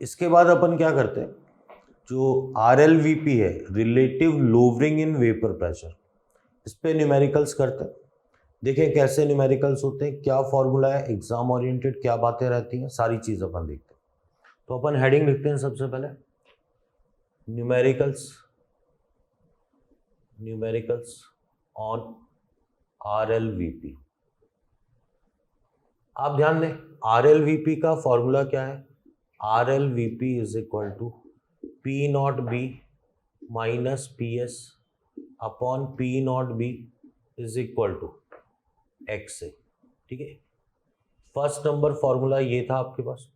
इसके बाद अपन क्या करते हैं, जो RLVP है, relative lowering in vapour pressure, इस पे न्यूमेरिकल्स करते हैं। देखें कैसे न्यूमेरिकल्स होते हैं, क्या फॉर्मूला है, एग्जाम ओरिएंटेड क्या बातें रहती हैं, सारी चीज़ अपन देखते हैं। तो अपन हेडिंग लिखते हैं सबसे पहले, न्यूमेरिकल्स ऑन RLVP। आप ध्यान दें, RLVP का फॉर्मूला क्या है, RLVP is equal to P0B minus PS upon P0B is equal to x से। ठीक है, फर्स्ट नंबर फॉर्मूला ये था आपके पास।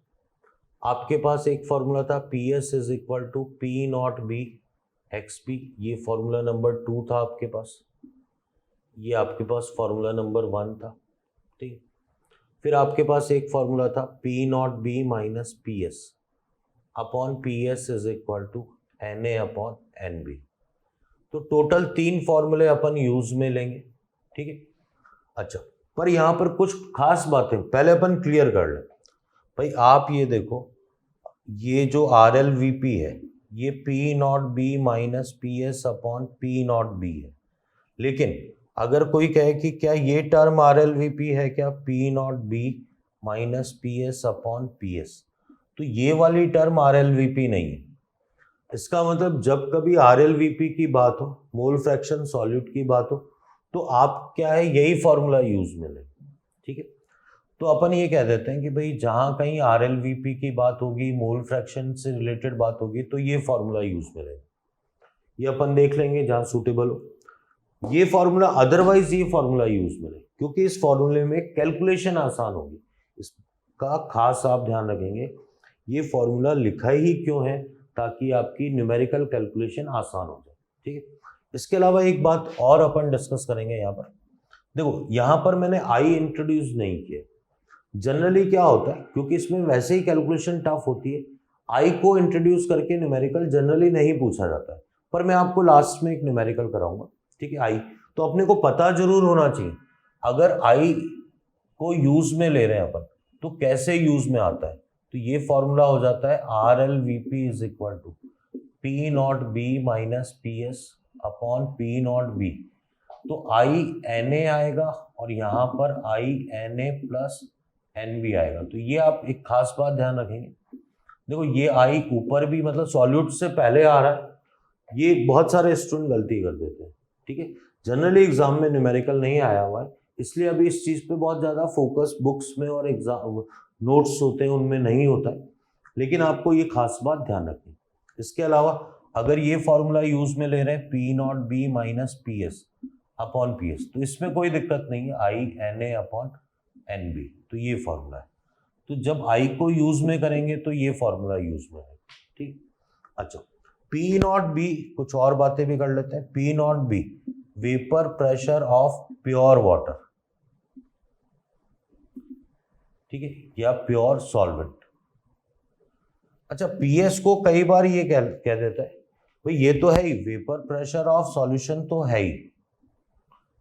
आपके पास एक फॉर्मूला था PS is equal to P0B XP, ये फॉर्मूला नंबर 2 था आपके पास। ये आपके पास फॉर्मूला नंबर 1 था। ठीक, फिर आपके पास एक फॉर्मूला था P0B minus PS upon PS is equal to Na upon NB। तो टोटल 3 फॉर्मूले अपन यूज में लेंगे। ठीक है, अच्छा, पर यहां पर कुछ खास बातें पहले अपन क्लियर कर लें। भाई आप ये देखो, ये जो RLVP है ये P0B minus PS upon P0B है, लेकिन अगर कोई कहे कि क्या ये टर्म RLVP है क्या, P0B minus PS upon PS, तो ये वाली टर्म RLVP नहीं है। इसका मतलब जब कभी RLVP की बात हो, मोल फ्रैक्शन सॉल्यूट की बात हो, तो आप क्या है, यही फॉर्मूला यूज में लें। ठीक है, तो अपन ये कह देते हैं कि भाई जहां कहीं RLVP की बात होगी, मोल फ्रैक्शन से रिलेटेड बात होगी, तो ये फॉर्मूला यूज में लें। ये अपन देख लेंगे जहां सूटेबल हो ये फॉर्मूला, अदरवाइज ये फॉर्मूला यूज में लें, क्योंकि इस फॉर्मूले में कैलकुलेशन आसान होगी। इसका खास आप ध्यान रखेंगे, ये फॉर्मूला लिखा ही क्यों है, ताकि आपकी न्यूमेरिकल कैलकुलेशन आसान हो जाए। ठीक है, इसके अलावा एक बात और अपन डिस्कस करेंगे यहाँ पर। देखो यहाँ पर मैंने आई इंट्रोड्यूस नहीं किया। जनरली क्या होता है, क्योंकि इसमें वैसे ही कैलकुलेशन टफ होती है, आई को इंट्रोड्यूस करके न्यूमेरिकल जनरली नहीं पूछा जाता है, पर मैं आपको लास्ट में एक न्यूमेरिकल कराऊंगा। ठीक है, आई तो अपने को पता जरूर होना चाहिए, अगर आई को यूज में ले रहे हैं अपन तो कैसे यूज में आता है। तो ये फॉर्मूला हो जाता है RLVP is equal to P0B minus PS upon P0B। तो INA आएगा और यहाँ पर INA प्लस NB आएगा। तो ये आप एक खास बात ध्यान रखेंगे, देखो ये आई ऊपर भी मतलब सॉल्यूट से पहले आ रहा है, ये बहुत सारे स्टूडेंट गलती कर देते हैं। ठीक है, जनरली एग्जाम में न्यूमेरिकल नहीं आया हुआ है, इसलिए अभी इस चीज़ पे बहुत ज़्यादा फोकस बुक्स में और एग्जाम नोट्स होते हैं उनमें नहीं होता है, लेकिन आपको ये खास बात ध्यान रखनी। इसके अलावा अगर ये फॉर्मूला यूज में ले रहे हैं P0B minus PS upon PS, तो इसमें कोई दिक्कत नहीं है, INA अपॉन NB, तो ये फॉर्मूला है। तो जब आई को यूज में करेंगे तो ये फॉर्मूला यूज में है। ठीक, अच्छा, P0B कुछ और बातें भी कर लेते हैं। P0B vapour pressure of pure water, ठीक है, या प्योर सॉल्वेंट। अच्छा, PS को कई बार ये कह देता है भाई ये तो है ही, वेपर प्रेशर ऑफ सॉल्यूशन तो है ही,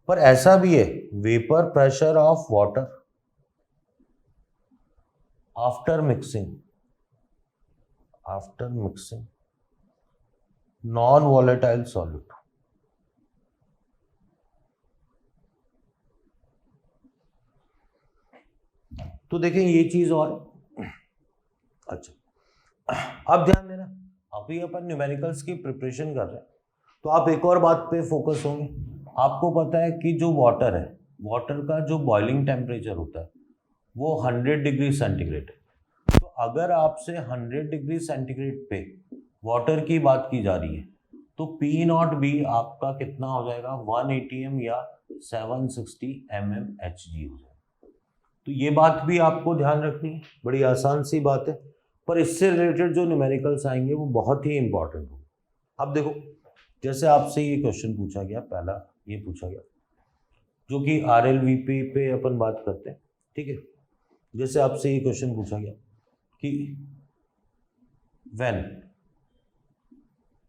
पर ऐसा भी है vapour pressure of water after mixing non volatile solute. तो देखें ये चीज और, अच्छा अब ध्यान देना, अभी अपन न्यूमेरिकल्स की प्रिपरेशन कर रहे हैं, तो आप एक और बात पे फोकस होंगे। आपको पता है कि जो वाटर है, वाटर का जो बॉइलिंग टेम्परेचर होता है वो 100 डिग्री सेंटीग्रेड है। तो अगर आपसे 100 डिग्री सेंटीग्रेड पे वाटर की बात की जा रही है, तो P0B आपका कितना हो जाएगा, 1 ATM या 760 mmHg हो जाएगा। तो ये बात भी आपको ध्यान रखनी है, बड़ी आसान सी बात है, पर इससे रिलेटेड जो न्यूमेरिकल्स आएंगे वो बहुत ही इंपॉर्टेंट होंगे। अब देखो, जैसे आपसे ये क्वेश्चन पूछा गया, पहला ये पूछा गया जो कि RLVP पे अपन बात करते हैं। ठीक है, जैसे आपसे ये क्वेश्चन पूछा गया कि when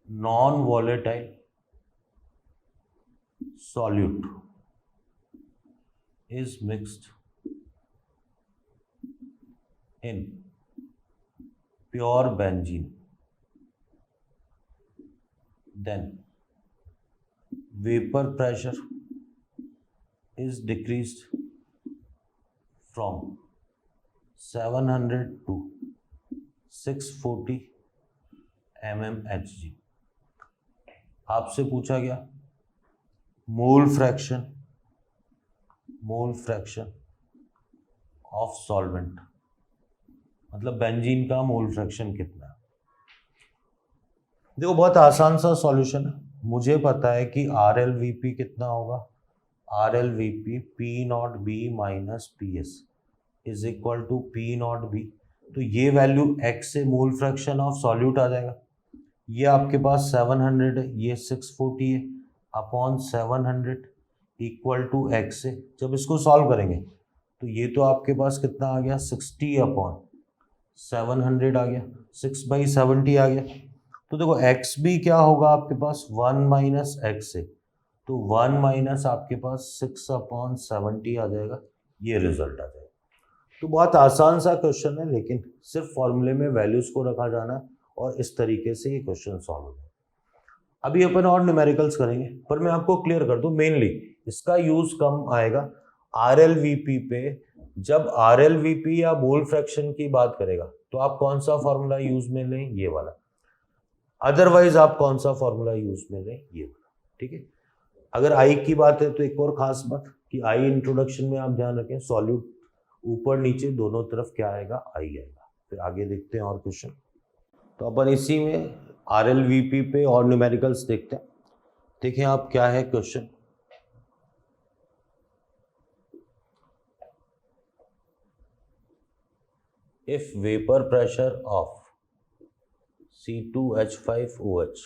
non volatile solute is mixed in pure benzene, then vapor pressure is decreased from 700 to 640 mmHg। आपसे पूछा गया मोल फ्रैक्शन ऑफ सॉल्वेंट, मतलब बेंजीन का मोल फ्रैक्शन कितना है। देखो बहुत आसान सा सॉल्यूशन है, मुझे पता है कि RLVP कितना होगा, RLVP P not B minus P S is equal to P not B. तो ये वैल्यू x से मोल फ्रैक्शन ऑफ सॉल्यूट आ जाएगा। ये आपके पास 700 है, ये 640 है, अपॉन 700 इक्वल टू x से जब इसको सॉल्व करेंगे तो ये तो आपके पास कितना आ गया 60 अपॉन 700 आ गया, 6/70 आ गया। तो देखो x भी क्या होगा आपके पास 1 माइनस एक्स से, तो 1 माइनस आपके पास 6/70 आ जाएगा, ये रिजल्ट आ जाएगा। तो बहुत आसान सा क्वेश्चन है, लेकिन सिर्फ फॉर्मूले में वैल्यूज को रखा जाना है और इस तरीके से ये क्वेश्चन सॉल्व हो जाए। अभी अपन और न्यूमेरिकल्स करेंगे, पर मैं आपको क्लियर कर दूं मेनली इसका यूज कम आएगा RLVP पे। जब RLVP या मोल फ्रैक्शन की बात करेगा तो आप कौन सा फॉर्मूला यूज में लें, ये वाला, अदरवाइज आप कौन सा फॉर्मूला यूज में लें, ये वाला, ठीक है। अगर आई की बात है तो एक और खास बात कि आई इंट्रोडक्शन में आप ध्यान रखें, सॉल्यूट ऊपर नीचे दोनों तरफ क्या आएगा, आई आएगा। फिर आगे देखते हैं और क्वेश्चन। तो अपन इसी में RLVP पे और न्यूमेरिकल्स देखते हैं। देखें आप क्या है question, if vapour pressure of C2H5OH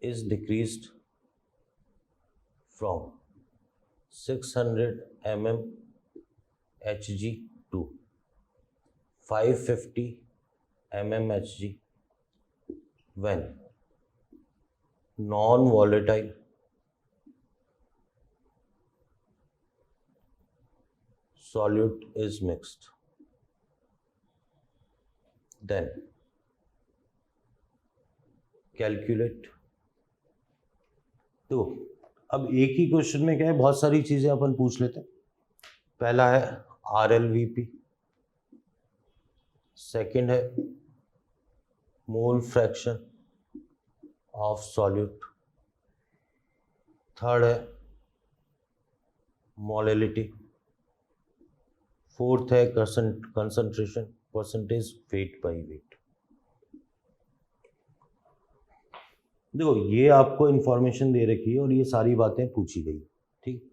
is decreased from 600 mmHg to 550 mmHg when non-volatile solute is mixed, then calculate. तो अब एक ही क्वेश्चन में क्या है, बहुत सारी चीजें अपन पूछ लेते हैं। पहला है RLVP, सेकंड है मोल फ्रैक्शन ऑफ सॉल्यूट, थर्ड है मोलैलिटी, फोर्थ है concentration percentage weight by weight. देखो ये आपको इंफॉर्मेशन दे रखी है और ये सारी बातें पूछी गई, ठीक।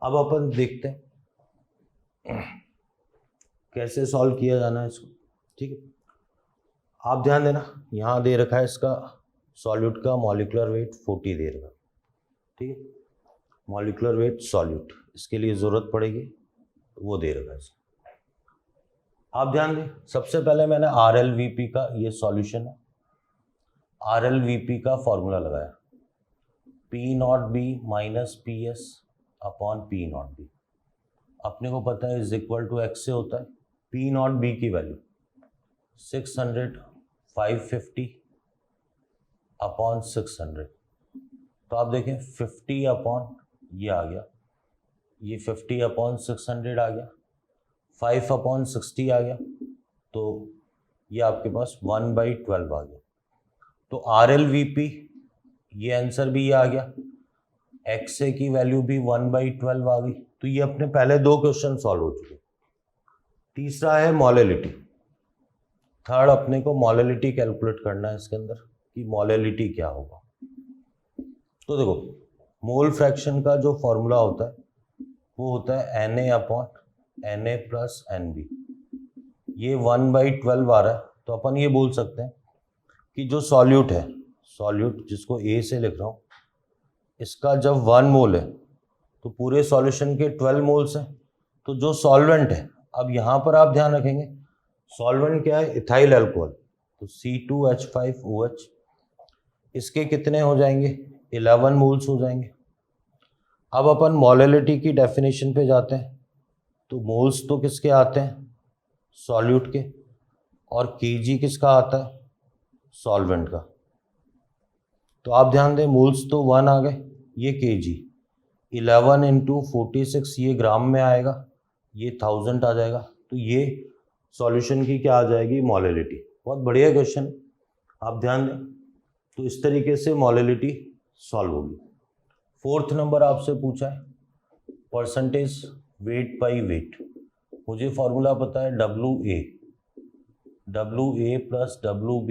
अब अपन देखते हैं कैसे सॉल्व किया जाना है इसको, ठीक है। आप ध्यान देना, यहाँ दे रखा है इसका सॉल्यूट का मॉलिक्यूलर वेट 40 दे रखा, ठीक है। मॉलिक्यूलर वेट सॉल्यूट, इसके लिए ज़रूरत पड़ेगी वो दे रखा है। आप ध्यान दें, सबसे पहले मैंने RLVP का ये सॉल्यूशन है, RLVP का फॉर्मूला लगाया P not B minus P S upon P not B. अपने को पता है इज इक्वल टू x से होता है P नॉट बी की वैल्यू 600 550 अपॉन 600। तो आप देखें 50 अपॉन ये आ गया, ये 50 अपॉन 600 आ गया, 5 अपॉन 60 आ गया, तो ये आपके पास 1/12 आ गया। तो RLVP ये आंसर भी ये आ गया, XA की वैल्यू भी 1/12 आ गई। तो ये अपने पहले दो क्वेश्चन सॉल्व हो चुके। तीसरा है मोलैलिटी, थर्ड अपने को मोलैलिटी कैलकुलेट करना है इसके अंदर कि मोलैलिटी क्या होगा। तो देखो मोल फ्रैक्शन का जो फॉर्मूला होता है वो होता है Na अपॉन Na प्लस NB। ये 1/12 आ रहा है, तो अपन ये बोल सकते हैं कि जो सॉल्यूट है, सॉल्यूट जिसको A से लिख रहा हूँ, इसका जब 1 मोल है तो पूरे सॉल्यूशन के 12 मोल्स हैं। तो जो सॉल्वेंट है, अब यहाँ पर आप ध्यान रखेंगे सॉल्वेंट क्या है, इथाइल अल्कोहल, तो C2H5OH, इसके कितने हो जाएंगे 11 मोल्स हो जाएंगे। अब अपन मोलैलिटी की डेफिनेशन पे जाते हैं, तो मोल्स तो किसके आते हैं, सॉल्यूट के, और kg किसका आता है, सॉल्वेंट का। तो आप ध्यान दें, मोल्स तो 1 आ गए, ये kg, 11 इंटू 46 ये ग्राम में आएगा, ये 1000 आ जाएगा। तो ये सॉल्यूशन की क्या आ जाएगी, मोलैलिटी। बहुत बढ़िया क्वेश्चन, आप ध्यान दें। तो इस तरीके से मोलैलिटी सॉल्व होगी। 4th नंबर आपसे पूछा है परसेंटेज वेट बाई वेट। मुझे फॉर्मूला पता है WA प्लस WB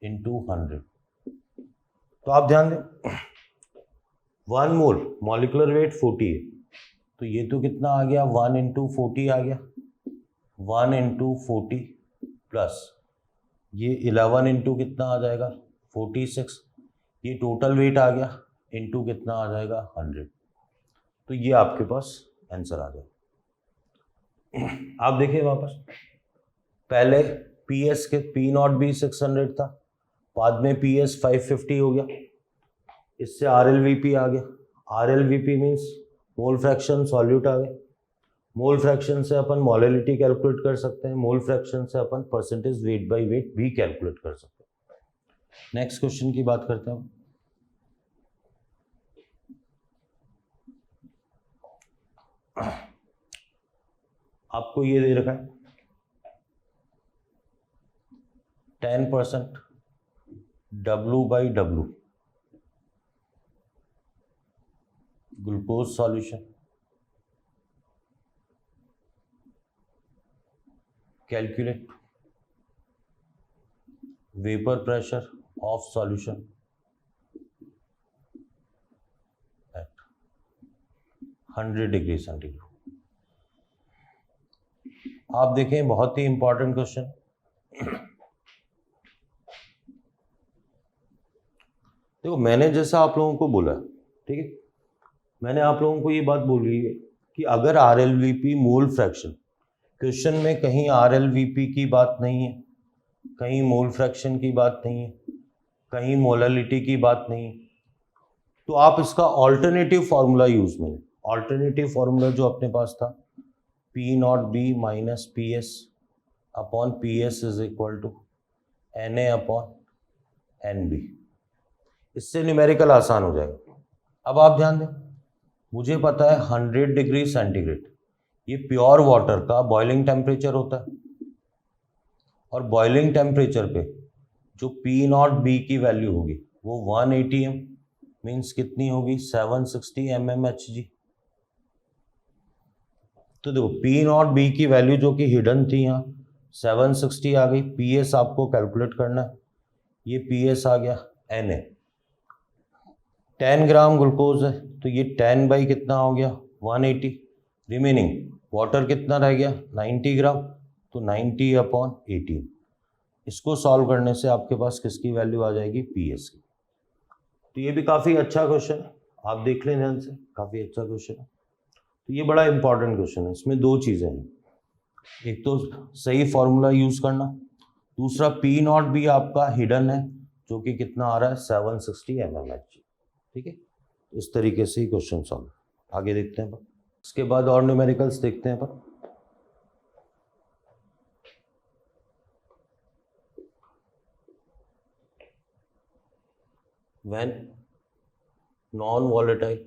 इंटू 100। तो आप ध्यान दें, 1 मोल मॉलिकुलर वेट 40 है, तो ये तो कितना आ गया, 1 इंटू 40 आ गया, 1 इंटू 40 प्लस ये 11 इंटू कितना आ जाएगा, 46, ये टोटल वेट आ गया, इंटू कितना आ जाएगा, 100। तो ये आपके पास आंसर आ जाएगा। आप देखिए वापस, पहले PS के P0B 600 था, बाद में PS 550 हो गया, इससे RLVP आ गया। RLVP means mole fraction solute आ गया। मोल फ्रैक्शन से अपन मोलैलिटी कैलकुलेट कर सकते हैं, मोल फ्रैक्शन से अपन परसेंटेज वेट बाय वेट भी कैलकुलेट कर सकते हैं। नेक्स्ट क्वेश्चन की बात करते हैं। आपको ये दे रखा है 10% W/W glucose solution, calculate vapour pressure of solution at 100 degree centigrade. आप देखें, बहुत ही इंपॉर्टेंट क्वेश्चन। देखो, मैंने जैसा आप लोगों को बोला, ठीक है, मैंने आप लोगों को ये बात बोली है कि अगर RLVP मोल फ्रैक्शन, क्वेश्चन में कहीं RLVP की बात नहीं है, कहीं मोल फ्रैक्शन की बात नहीं है, कहीं मोलैलिटी की बात नहीं है, तो आप इसका ऑल्टरनेटिव फार्मूला यूज में, ऑल्टरनेटिव फार्मूला जो अपने पास था P0B minus PS upon PS is equal to Na upon NB। इससे न्यूमेरिकल आसान हो जाएगा। अब आप ध्यान दें, मुझे पता है 100 डिग्री सेंटीग्रेड ये प्योर वाटर का बॉइलिंग टेम्परेचर होता है, और बॉइलिंग टेम्परेचर पे जो P0B की वैल्यू होगी वो 1 atm मीन्स कितनी होगी, 760 mmHg। तो देखो, P0B की वैल्यू जो कि हिडन थी यहाँ 760 आ गई। PS आपको कैलकुलेट करना है, ये PS आ गया Na। 10 ग्राम ग्लूकोज है, तो ये 10 बाई कितना हो गया, 180। रिमेनिंग वाटर कितना रह गया, 90 ग्राम, तो 90 अपॉन 18। इसको सॉल्व करने से आपके पास किसकी वैल्यू आ जाएगी, PS की। तो ये भी काफ़ी अच्छा क्वेश्चन है, आप देख लें ध्यान से, काफ़ी अच्छा क्वेश्चन है। तो ये बड़ा इंपॉर्टेंट क्वेश्चन है, इसमें 2 चीज़ें हैं, एक तो सही फॉर्मूला यूज़ करना, दूसरा P0B आपका हिडन है जो कि कितना आ रहा है, 760 mmHg। ठीक है, इस तरीके से ही क्वेश्चन सॉल्व। आगे देखते हैं, इसके बाद और न्यूमेरिकल्स देखते हैं। पर when non-volatile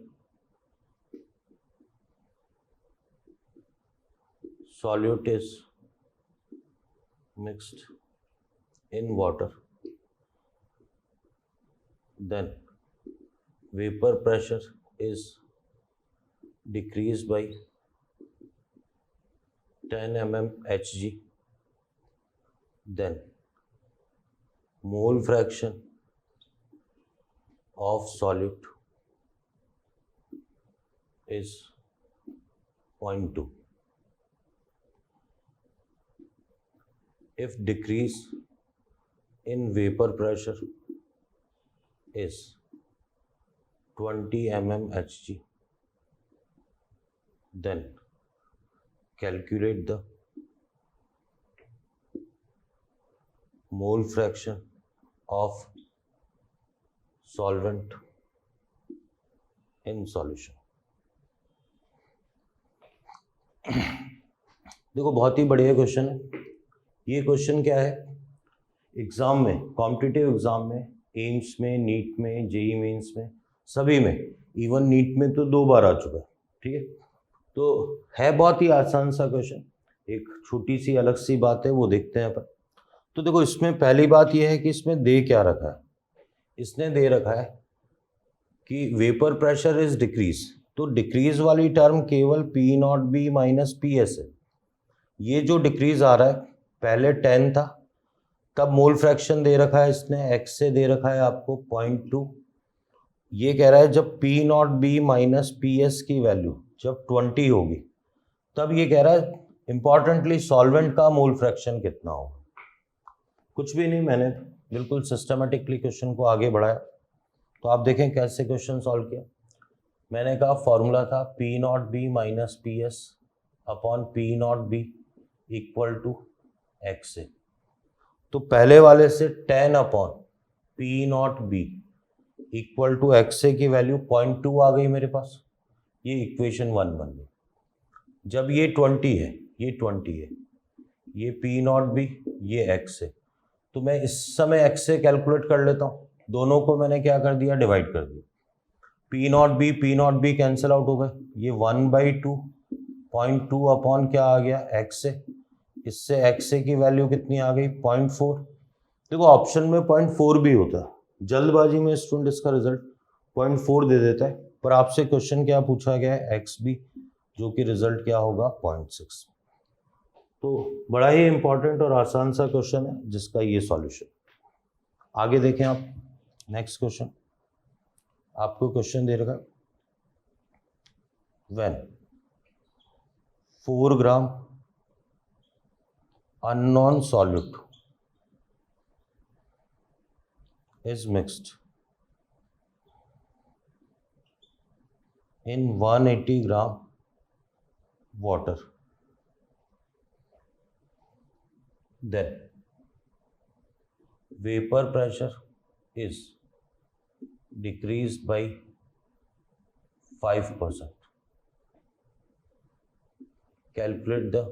solute is mixed in water, then vapor pressure is decreased by 10 mmHg, then mole fraction of solute is 0.2. If decrease in vapor pressure is 20 mmHg, then calculate the mole fraction of solvent in solution। देखो, बहुत ही बढ़िया question है, ये question क्या है, exam में, competitive exam में, AIIMS में, नीट में, जेई मेंस में, सभी में, इवन नीट में तो 2 बार आ चुका है, ठीक है। तो है बहुत ही आसान सा क्वेश्चन, एक छोटी सी अलग सी बात है, वो देखते हैं अपन। तो देखो इसमें पहली बात ये है कि इसमें दे क्या रखा है, इसने दे रखा है कि वेपर प्रेशर इज डिक्रीज, तो डिक्रीज वाली टर्म केवल P not B minus P S है। ये जो डिक्रीज आ रहा है पहले 10 था, तब मोल फ्रैक्शन दे रखा है इसने, एक्स से दे रखा है आपको 0.2। ये कह रहा है जब P not B minus P S की वैल्यू जब 20 होगी, तब ये कह रहा है इंपॉर्टेंटली सॉल्वेंट का मोल फ्रैक्शन कितना होगा। कुछ भी नहीं, मैंने बिल्कुल सिस्टमेटिकली क्वेश्चन को आगे बढ़ाया। तो आप देखें कैसे क्वेश्चन सॉल्व किया। मैंने कहा फॉर्मूला था P not B minus P S upon P not B equal to X से। तो पहले वाले से 10 upon P not B equal to X A की वैल्यू 0.2 आ गई मेरे पास, ये इक्वेशन 1 बन गई। जब ये 20 है, ये 20 है, ये पी नॉट बी, ये एक्स है, तो मैं इस समय एक्स से कैलकुलेट कर लेता हूँ। दोनों को मैंने क्या कर दिया, डिवाइड कर दिया। P not be cancel out हो गए, ये 1/2 0.2 अपॉन क्या आ गया, एक्स से। इससे एक्स ए की वैल्यू कितनी आ गई, 0.4। देखो ऑप्शन में 0.4 भी होता है, जल्दबाजी में स्टूडेंट इसका रिजल्ट 0.4 दे देता है, पर आपसे क्वेश्चन क्या पूछा गया है, एक्स बी, जो कि रिजल्ट क्या होगा 0.6। तो बड़ा ही इंपॉर्टेंट और आसान सा क्वेश्चन है जिसका ये सॉल्यूशन। आगे देखें आप, नेक्स्ट क्वेश्चन। आपको क्वेश्चन दे रखा, when 4 gram unknown solute is mixed in 180 gram water, then vapor pressure is decreased by 5%. Calculate the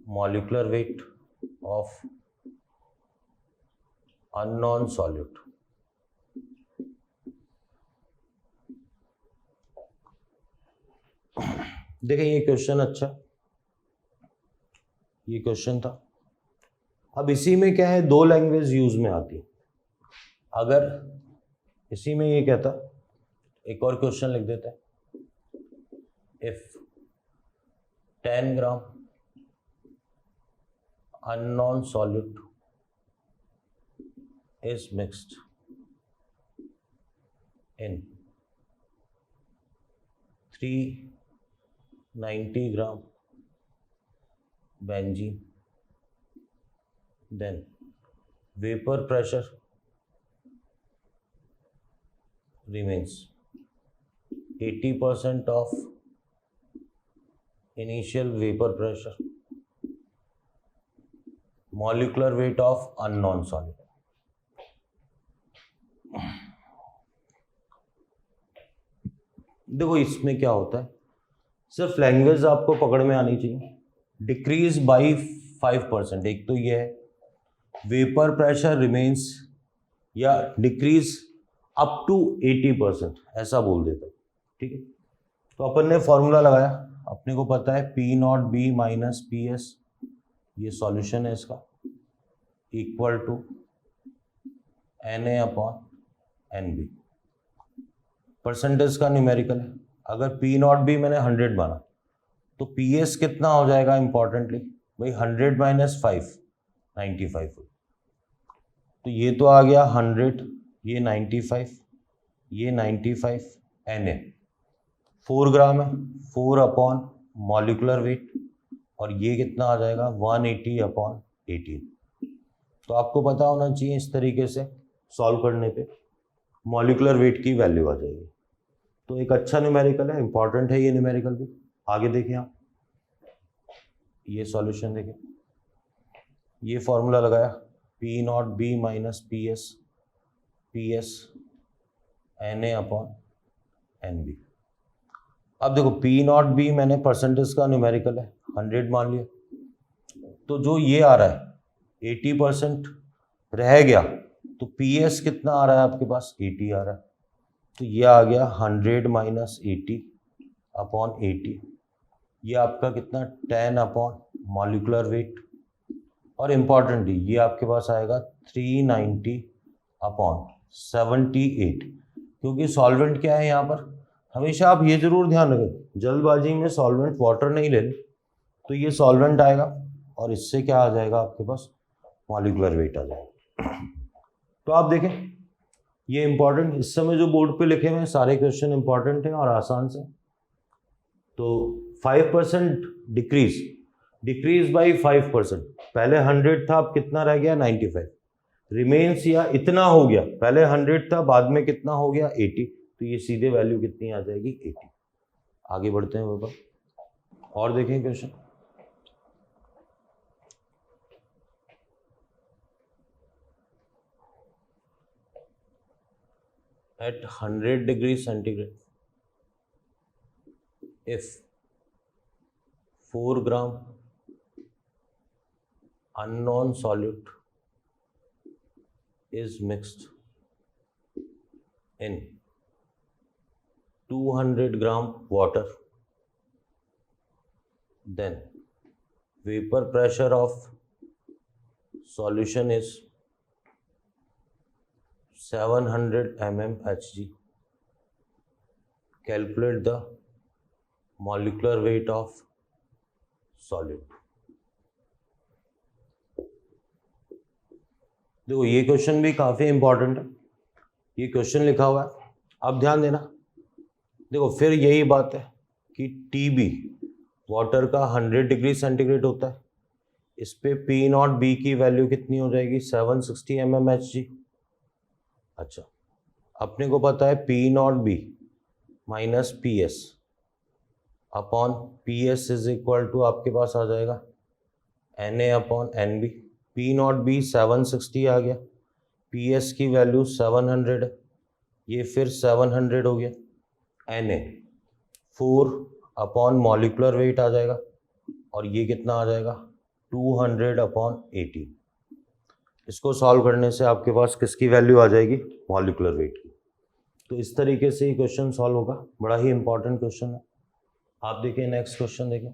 molecular weight of unknown solute. देखें ये क्वेश्चन अच्छा, ये क्वेश्चन था। अब इसी में क्या है, 2 लैंग्वेज यूज में आती है। अगर इसी में ये कहता, एक और क्वेश्चन लिख देते हैं, if 10 gram unknown solute is mixed in 390 gram benzene, then vapor pressure remains 80% of initial vapor pressure, molecular weight of unknown solute. देखो इसमें क्या होता है, सिर्फ लैंग्वेज आपको पकड़ में आनी चाहिए। डिक्रीज बाई 5%, एक तो ये है, वेपर प्रेशर रिमेन्स, या डिक्रीज अप टू 80%, ऐसा बोल देता, ठीक है। तो अपन ने फॉर्मूला लगाया, अपने को पता है P not B minus P S, ये सॉल्यूशन है इसका, equal to N A upon N B. Percentage का न्यूमेरिकल है। अगर पी नॉट बी मैंने 100 माना, तो पी एस कितना हो जाएगा इंपॉर्टेंटली भाई, 100 माइनस 5, 95। तो ये तो आ गया 100, ये 95, ये 95, एन ए 4 ग्राम है, 4 अपॉन मॉलिकुलर वेट, और ये कितना आ जाएगा 180 अपॉन 18। तो आपको पता होना चाहिए इस तरीके से सॉल्व करने पे मॉलिकुलर वेट की वैल्यू आ जाएगी। तो एक अच्छा न्यूमेरिकल है, इंपॉर्टेंट है ये न्यूमेरिकल भी। आगे देखें आप, ये सॉल्यूशन देखें, ये फॉर्मूला लगाया P not B minus P S N A upon N B. अब देखो पी नॉट बी मैंने परसेंटेज का न्यूमेरिकल है, 100 मान लिया, तो जो ये आ रहा है 80% रह गया, तो PS कितना आ रहा है आपके पास, 80 आ रहा है, तो ये आ गया 100 माइनस 80 अपॉन 80, ये आपका कितना 10 अपॉन मॉलिकुलर वेट, और इम्पॉर्टेंटली ये आपके पास आएगा 390 अपॉन 78, क्योंकि सॉल्वेंट क्या है यहाँ पर, हमेशा आप ये जरूर ध्यान रखें जल्दबाजी में सॉल्वेंट वाटर नहीं ले, तो ये सॉल्वेंट आएगा और इससे क्या आ जाएगा आपके पास, मॉलिकुलर वेट आ जाएगा। तो आप देखें ये इंपॉर्टेंट, इस समय जो बोर्ड पे लिखे हुए हैं सारे क्वेश्चन इंपॉर्टेंट हैं और आसान से। तो 5% डिक्रीज बाई 5%, पहले 100 था, अब कितना रह गया 95, रिमेन्स या इतना हो गया, पहले 100 था बाद में कितना हो गया 80, तो ये सीधे वैल्यू कितनी आ जाएगी 80। आगे बढ़ते हैं ऊपर और देखें question. At 100 degrees centigrade, if 4 gram unknown solute is mixed in 200 gram water, then vapor pressure of solution is 700 mmHg. Calculate the molecular weight of solute. देखो ये क्वेश्चन भी काफ़ी इंपॉर्टेंट है, ये क्वेश्चन लिखा हुआ है, अब ध्यान देना। देखो फिर यही बात है कि TB वाटर का 100 डिग्री सेंटीग्रेड होता है, इस पे P0B की वैल्यू कितनी हो जाएगी 760 mmHg। अच्छा, अपने को पता है P0B minus PS upon PS is equal to आपके पास आ जाएगा Na अपॉन NB। P0B 760 आ गया, PS की वैल्यू 700 है, ये फिर 700 हो गया, Na 4 अपॉन मॉलिकुलर वेट आ जाएगा, और ये कितना आ जाएगा 200 अपॉन 80। इसको सॉल्व करने से आपके पास किसकी वैल्यू आ जाएगी, मॉलिकुलर वेट की। तो इस तरीके से ये क्वेश्चन सॉल्व होगा, बड़ा ही इंपॉर्टेंट क्वेश्चन है। आप देखिए नेक्स्ट क्वेश्चन देखिए।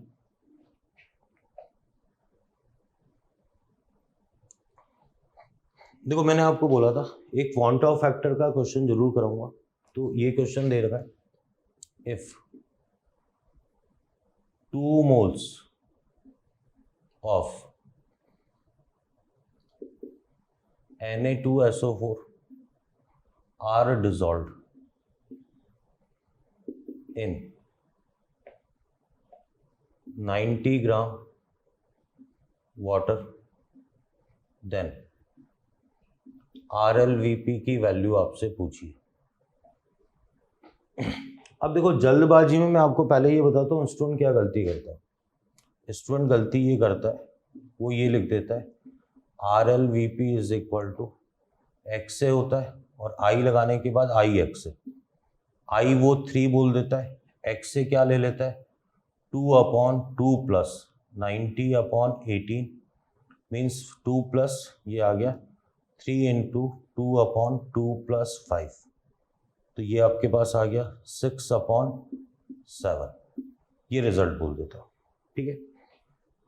देखो मैंने आपको बोला था एक क्वांटा फैक्टर का क्वेश्चन जरूर कराऊंगा, तो ये क्वेश्चन दे रखा है, if 2 moles of Na2SO4 are dissolved in 90 gram water, then RLVP की वैल्यू आपसे पूछिए। अब देखो जल्दबाजी में मैं आपको पहले ये बताता हूँ स्टूडेंट क्या गलती करता है। स्टूडेंट गलती ये करता है, वो ये लिख देता है RLVP is equal to X से होता है, और आई लगाने के बाद आई एक्स से, आई वो 3 बोल देता है, एक्स से क्या ले लेता है 2 upon 2 plus 90 upon 18 means 2 plus ये आ गया 3 इंटू 2 अपॉन 2 प्लस 5, तो ये आपके पास आ गया 6 अपॉन 7, ये रिजल्ट बोल देता हूँ। ठीक है,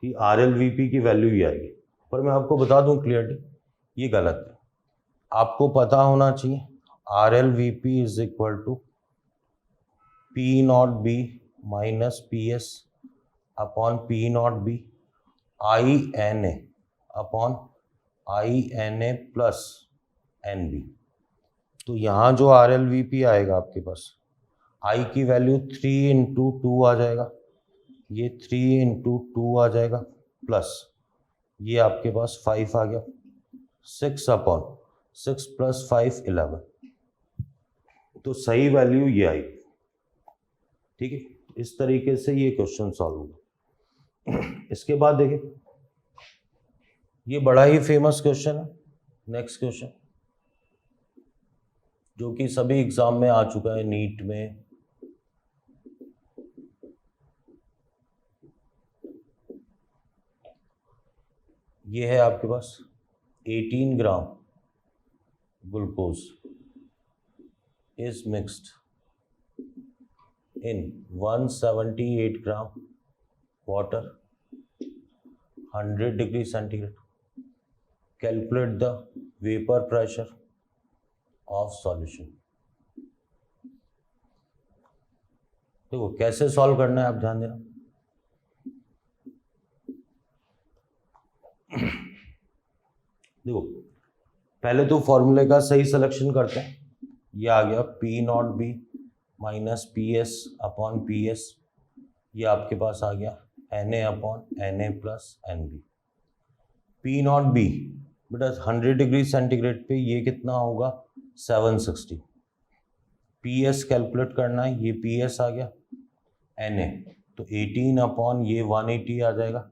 कि RLVP की वैल्यू ही आएगी, पर मैं आपको बता दूं क्लियरली ये गलत है। आपको पता होना चाहिए RLVP is equal to P0B minus PS upon P0B INA upon INA plus NB। तो यहाँ जो RLVP आएगा आपके पास, I की वैल्यू 3 इंटू 2 आ जाएगा, ये 3 इंटू 2 आ जाएगा, प्लस ये आपके पास 5 आ गया, 6 अपॉन 6 प्लस 5 11, तो सही वैल्यू ये आई। ठीक है, इस तरीके से ये क्वेश्चन सॉल्व होगा। इसके बाद देखिए ये बड़ा ही फेमस क्वेश्चन है, नेक्स्ट क्वेश्चन जो कि सभी एग्जाम में आ चुका है, नीट में, ये है आपके पास 18 gram glucose is mixed in 178 gram water 100 degree centigrade. Calculate the vapor pressure of solution. देखो कैसे सॉल्व करना है आप ध्यान देना। देखो पहले तो फॉर्मूले का सही सिलेक्शन करते हैं। ये आ गया P not B minus P S upon P S, ये आपके पास आ गया Na अपॉन Na plus N B. P not B बेटा 100 डिग्री सेंटीग्रेड पे ये कितना होगा 760। पी एस कैलकुलेट करना है, ये पी एस आ गया Na तो 18 अपॉन ये 180 आ जाएगा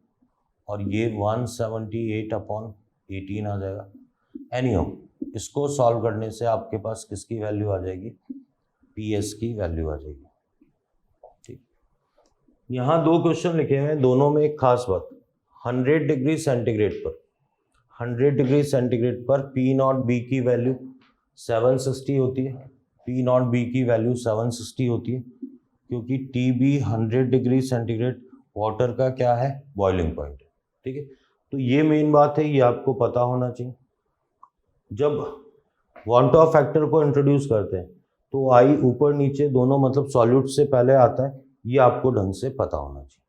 और ये 178 अपॉन 18 आ जाएगा। एनीहाउ इसको सॉल्व करने से आपके पास किसकी वैल्यू आ जाएगी, पी एस की वैल्यू आ जाएगी। ठीक, यहाँ दो क्वेश्चन लिखे हुए हैं, दोनों में एक खास बात, 100 डिग्री सेंटीग्रेड पर 100 डिग्री सेंटीग्रेड पर पी नॉट बी की वैल्यू 760 होती है। पी नॉट बी की वैल्यू 760 होती है क्योंकि T B 100 degree centigrade water का क्या है, बॉइलिंग पॉइंट है। ठीक है, तो ये मेन बात है, ये आपको पता होना चाहिए। जब वन टू फैक्टर को इंट्रोड्यूस करते हैं तो आई ऊपर नीचे दोनों मतलब सॉल्यूट से पहले आता है, ये आपको ढंग से पता होना चाहिए।